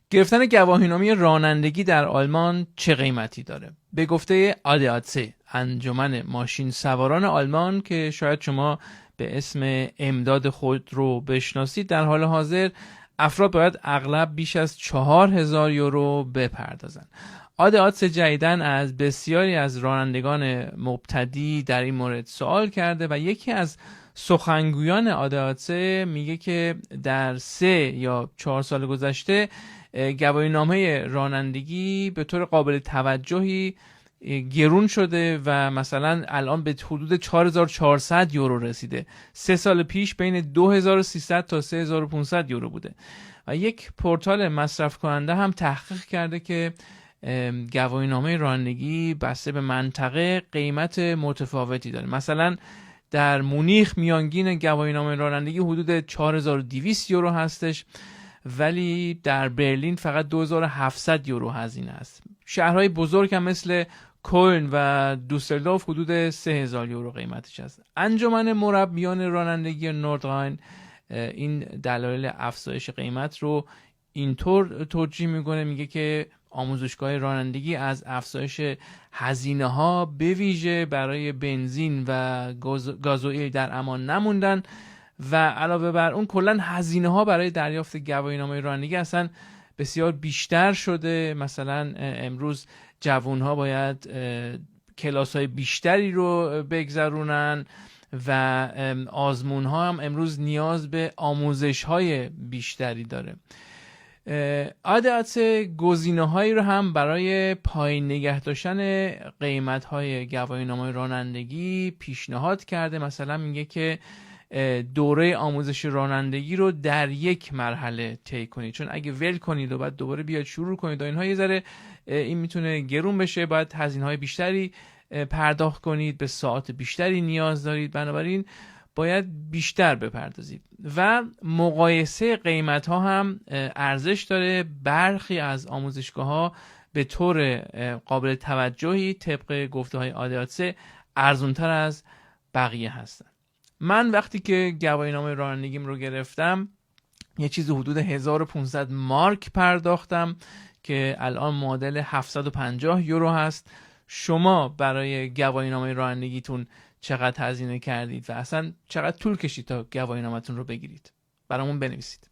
گرفتن گواهینامه رانندگی در آلمان چه قیمتی داره؟ به گفته ADAC، انجمن ماشین سواران آلمان که شاید شما به اسم امداد خود رو بشناسید، در حال حاضر افراد باید اغلب بیش از 4000 یورو بپردازند. ADAC جدیداً از بسیاری از رانندگان مبتدی در این مورد سوال کرده و یکی از سخنگویان ADAC میگه که در 3 یا 4 سال گذشته گواهینامه رانندگی به طور قابل توجهی گرون شده و مثلا الان به حدود 4400 یورو رسیده. 3 سال پیش بین 2300 تا 3500 یورو بوده. و یک پورتال مصرف کننده هم تحقیق کرده که گواهینامه رانندگی بسته به منطقه قیمت متفاوتی داره. مثلا در مونیخ میانگین گواهینامه رانندگی حدود 4200 یورو هستش، ولی در برلین فقط 2700 یورو هزینه است. شهرهای بزرگ هم مثل کلن و دوسلدورف حدود 3000 یورو قیمتش است. انجمن مربیان رانندگی نوردراین این دلایل افزایش قیمت رو اینطور توجیه میکنه، میگه که آموزشگاه رانندگی از افزایش هزینه ها به ویژه برای بنزین و گازوئیل در امان نموندن و علاوه بر اون کلا هزینه ها برای دریافت گواهینامه رانندگی اصلا بسیار بیشتر شده. مثلا امروز جوان ها باید کلاس های بیشتری رو بگذرونن و آزمون ها هم امروز نیاز به آموزش های بیشتری داره. ADAC گزینه‌هایی رو هم برای پایین نگه داشتن قیمت‌های گواهینامه رانندگی پیشنهاد کرده. مثلا میگه که دوره آموزش رانندگی رو در یک مرحله طی کنید، چون اگه ول کنید و بعد دوباره بیاد شروع کنید و اینها یه ذره این میتونه گرون بشه، باید هزینه‌های بیشتری پرداخت کنید، به ساعت بیشتری نیاز دارید، بنابراین باید بیشتر بپردازید و مقایسه قیمت ها هم ارزش داره. برخی از آموزشگاه ها به طور قابل توجهی طبق گفته های ADAC ارزونتر از بقیه هستن. من وقتی که گواهینامه رانندگیم رو گرفتم یه چیز حدود 1500 مارک پرداختم که الان معادل 750 یورو هست. شما برای گواهینامه رانندگیتون چقدر هزینه کردید و اصلا چقدر طول کشید تا گواهینامه‌تون رو بگیرید؟ برامون بنویسید.